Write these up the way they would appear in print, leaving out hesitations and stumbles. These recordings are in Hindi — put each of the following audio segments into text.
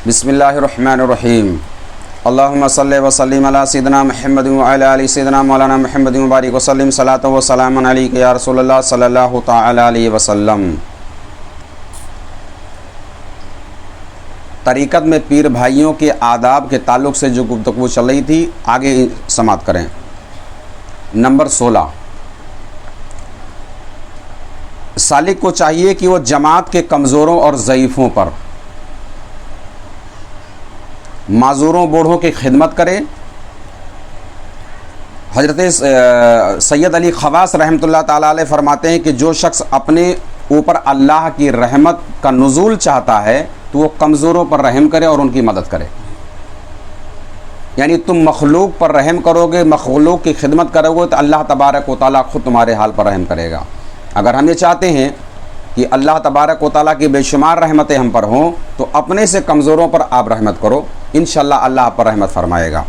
बिस्मिल्लाहिर्रहमानिर्रहीम। अल्लाहुम्मा सल्लि व सल्लिम अला सय्यिदिना मुहम्मद व अला आलि सय्यिदिना मौलाना मुहम्मद व बारिक व सल्लिम सलातो व सलामन अलैका या रसूलल्लाह सल्लल्लाहु तआला अलैहि वसल्लम। तरीक़त में पीर भाइयों के आदाब के ताल्लुक़ से जो गुफ्तगू चल रही थी, आगे समाप्त करें। नंबर 16, सालिक को चाहिए कि वो जमात के कमज़ोरों और ज़ईफ़ों पर, माजूरों बूढ़ों की खिदमत करे। हज़रत सैयद अली ख़वास रहमतुल्लाह ताला अलैह फरमाते हैं कि जो शख्स अपने ऊपर अल्लाह की रहमत का नुज़ूल चाहता है तो वो कमज़ोरों पर रहम करे और उनकी मदद करे। यानी तुम मखलूक पर रहम करोगे, मखलूक की खिदमत करोगे तो अल्लाह तबारक व तआला ख़ुद तुम्हारे हाल पर रहम करेगा। अगर हम ये चाहते हैं कि अल्लाह तबारक व तआला की बेशुमार रहमतें हम पर हों तो अपने से कमज़ोरों पर आप रहमत करो, इंशाअल्लाह अल्लाह आप पर रहमत फरमाएगा।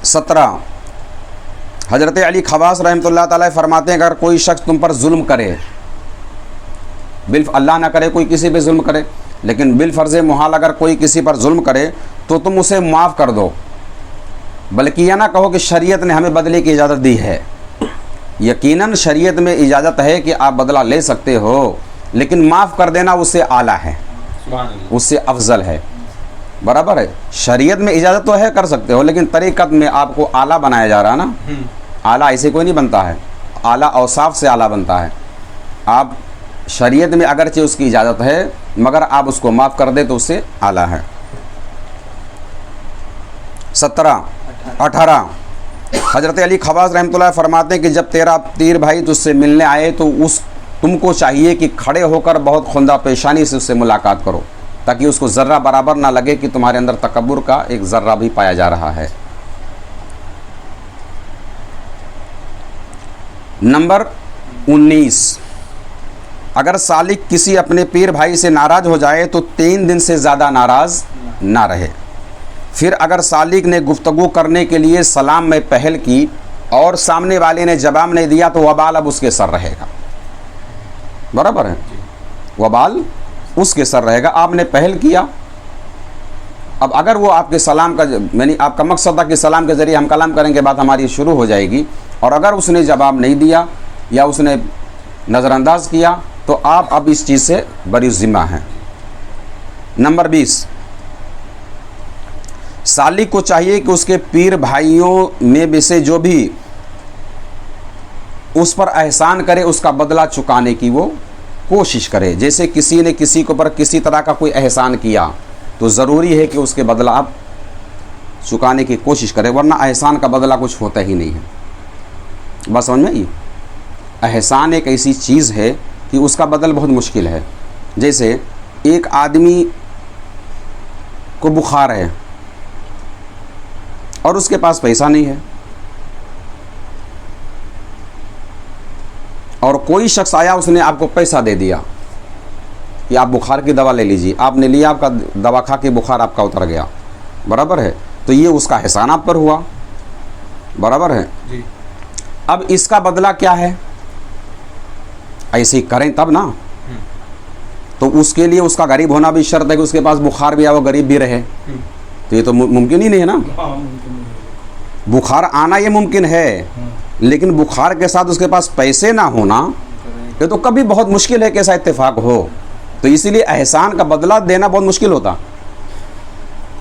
17, हज़रत अली ख़वास रहमतुल्लाह ताला फरमाते हैं अगर कोई शख्स तुम पर जुल्म करे, अल्लाह ना करे कोई किसी पे जुल्म करे, लेकिन बिल फ़र्ज़ मुहाल अगर कोई किसी पर जुल्म करे तो तुम उसे माफ़ कर दो, बल्कि यह ना कहो कि शरीयत ने हमें बदले की इजाज़त दी है। यकीनन शरीयत में इजाज़त है कि आप बदला ले सकते हो, लेकिन माफ़ कर देना उससे आला है, उससे अफजल है। बराबर है, शरीयत में इजाज़त तो है कर सकते हो, लेकिन तरीक़त में आपको आला बनाया जा रहा है ना। आला ऐसे कोई नहीं बनता है, आला औसाफ से आला बनता है। आप शरीयत में अगरचे उसकी इजाज़त है, मगर आप उसको माफ़ कर दे तो उससे आला है। 17, 18, हज़रत अली ख़वास रहमतुल्लाह फरमाते हैं कि जब तेरा तीर भाई तुझसे मिलने आए तो तुमको चाहिए कि खड़े होकर बहुत खुंदा पेशानी से उससे मुलाकात करो, ताकि उसको ज़र्रा बराबर ना लगे कि तुम्हारे अंदर तकब्बुर का एक ज़र्रा भी पाया जा रहा है। नंबर 19, अगर सालिक किसी अपने पीर भाई से नाराज़ हो जाए तो 3 दिन से ज़्यादा नाराज़ ना रहे। फिर अगर सालिक ने गुफ्तगू करने के लिए सलाम में पहल की और सामने वाले ने जवाब नहीं दिया तो वबाल अब उसके सर रहेगा। बराबर है, वबाल उसके सर रहेगा। आपने पहल किया, अब अगर वो आपके सलाम का यानी आपका मकसद था कि सलाम के ज़रिए हम कलाम करेंगे, बात हमारी शुरू हो जाएगी, और अगर उसने जवाब नहीं दिया या उसने नज़रअंदाज किया तो आप अब इस चीज़ से बरी ज़िम्मा हैं। नंबर 20, सालिक को चाहिए कि उसके पीर भाइयों में से जो भी उस पर एहसान करे उसका बदला चुकाने की वो कोशिश करे। जैसे किसी ने किसी के ऊपर किसी तरह का कोई एहसान किया तो ज़रूरी है कि उसके बदला आप चुकाने की कोशिश करें, वरना एहसान का बदला कुछ होता ही नहीं है। बस समझ में आई, एहसान एक ऐसी चीज़ है कि उसका बदल बहुत मुश्किल है। जैसे एक आदमी को बुखार है और उसके पास पैसा नहीं है, और कोई शख्स आया उसने आपको पैसा दे दिया कि आप बुखार की दवा ले लीजिए, आपने लिया, आपका दवा खा के बुखार आपका उतर गया। बराबर है, तो ये उसका एहसान आप पर हुआ। बराबर है जी। अब इसका बदला क्या है, ऐसे करें तब ना, तो उसके लिए उसका गरीब होना भी शर्त है कि उसके पास बुखार भी आए, वो गरीब भी रहे, तो ये तो मुमकिन ही नहीं है ना। बुखार आना ये मुमकिन है, लेकिन बुखार के साथ उसके पास पैसे ना होना ये तो कभी बहुत मुश्किल है कि ऐसा इत्तेफाक हो। तो इसीलिए एहसान का बदला देना बहुत मुश्किल होता।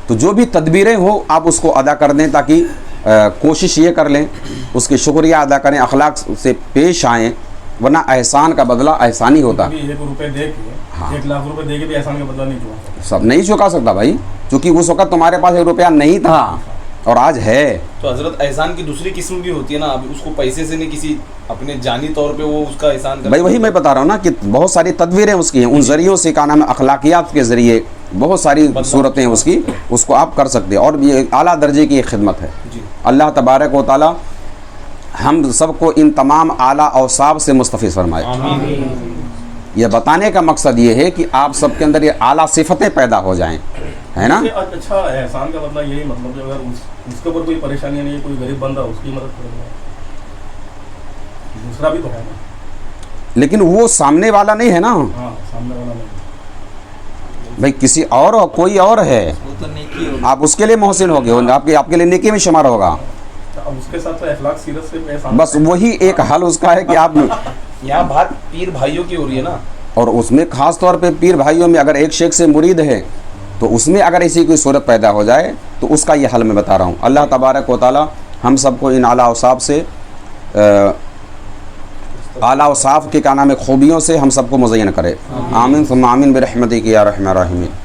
तो जो भी तदबीरें हो आप उसको अदा कर दें, ताकि कोशिश ये कर लें उसकी शुक्रिया अदा करें, अखलाक से पेश आएँ, वरना एहसान का बदला एहसान ही होता। 1 रुपये दे के, हाँ, 1 लाख रुपए दे के भी एहसान का बदला नहीं चुका सकता। सब नहीं चुका सकता भाई, क्योंकि उस वक़्त तुम्हारे पास 1 रुपया नहीं था और आज है। तो हजरत एहसान की दूसरी किस्म भी होती है ना, अभी उसको पैसे से नहीं, किसी अपने जानी तौर पे वो उसका एहसान भाई, वही मैं बता रहा हूँ ना कि बहुत सारी तदबीरें उसकी हैं, उन ज़रियों से का नाम है अखलाकियात के ज़रिए बहुत सारी सूरतें उसकी, उसको आप कर सकते हैं, और ये आला दर्जे की एक खिदमत है। अल्लाह तबारक व तआला हम सबको इन तमाम आला औसाफ से मुस्तफ़ी फरमाए। यह बताने का मकसद ये है कि आप सबके अंदर ये आला सिफतें पैदा हो जाएं, है ना। अच्छा, एहसान का मतलब यही मतलब अगर उसके ऊपर कोई परेशानी नहीं है, कोई गरीब बंदा, उसकी मदद करेगा, दूसरा भी तो है ना। लेकिन वो सामने वाला नहीं है ना। हाँ, सामने वाला नहीं। भाई किसी और हो, कोई और है, वो तो नेकी होगी। आप उसके लिए मोहसिन हो गए, आपके लिए नेकी में शुमार होगा। अब उसके साथ तो अखलाक सीरत से पैसा बस वही एक हल उसका है कि आप, यहाँ बात पीर भाइयों की हो रही है ना। और उसमें ख़ास तौर पे पीर भाइयों में अगर एक शेख से मुरीद है तो उसमें अगर ऐसी कोई सूरत पैदा हो जाए तो उसका ये हल मैं बता रहा हूँ। अल्लाह तबारक व तआला हम सबको इन आला औसाफ से आला औसाफ के क्या नाम है खूबियों से हम सबको मुज़य्यन करे। आमीन सुम्मा आमीन बिरहमतिक या रहमान रहीम।